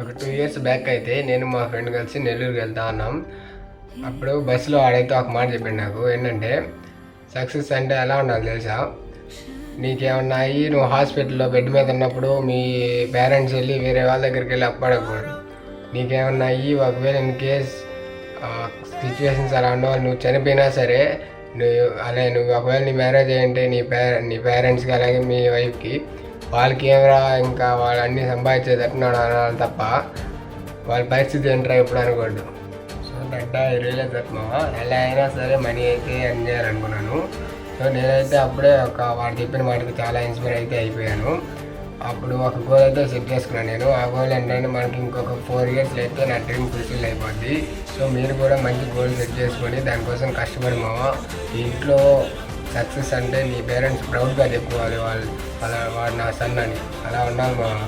ఒక 2 years back అయితే నేను మా ఫ్రెండ్ కలిసి నెల్లూరుకి వెళ్తా ఉన్నాం. అప్పుడు బస్సులో ఆడైతే ఒక మాట చెప్పిండు నాకు. ఏంటంటే సక్సెస్ అంటే ఎలా ఉండాలి తెలుసా? నీకేమన్నా అయ్యి నువ్వు హాస్పిటల్లో బెడ్ మీద ఉన్నప్పుడు మీ పేరెంట్స్ వెళ్ళి వేరే వాళ్ళ దగ్గరికి వెళ్ళి అప్పడకూడదు. నీకేమన్నా అయ్యి ఒకవేళ ఇన్ కేస్ సిచ్యువేషన్స్ అలా ఉండవు, నువ్వు చనిపోయినా సరే నువ్వు ఒకవేళ నీ మ్యారేజ్ అయ్యింటే నీ పేరెంట్స్కి అలాగే మీ వైఫ్కి వాళ్ళకి ఏమరా ఇంకా వాళ్ళు అన్నీ సంపాదించేటట్టున్నాడు అనాలి తప్ప వాళ్ళ పరిస్థితి ఏంట్రా ఇప్పుడు అనకూడదు. So that I realize that మావా, ఎలా అయినా సరే మనీ అయితే ఎర్న్ చేయాలనుకున్నాను. సో నేనైతే అప్పుడే వాడు చెప్పిన మాటకి చాలా ఇన్స్పైర్ అయితే అయిపోయాను. అప్పుడు ఒక గోల్ అయితే సెట్ చేసుకున్నాను నేను. ఆ గోల్ ఏంటంటే మనకి ఇంకొక 4 ఇయర్స్లో అయితే నా డ్రీమ్ ఫుల్ఫిల్ అయిపోద్ది. సో మీరు కూడా మంచి గోల్ సెట్ చేసుకొని దానికోసం కష్టపడి మావా. ఈ ఇంట్లో సక్సెస్ అంటే మీ పేరెంట్స్ ప్రౌడ్గా చెప్పుకోవాలి, వాడు నా సన్ అని. అలా ఉండాలి మావా.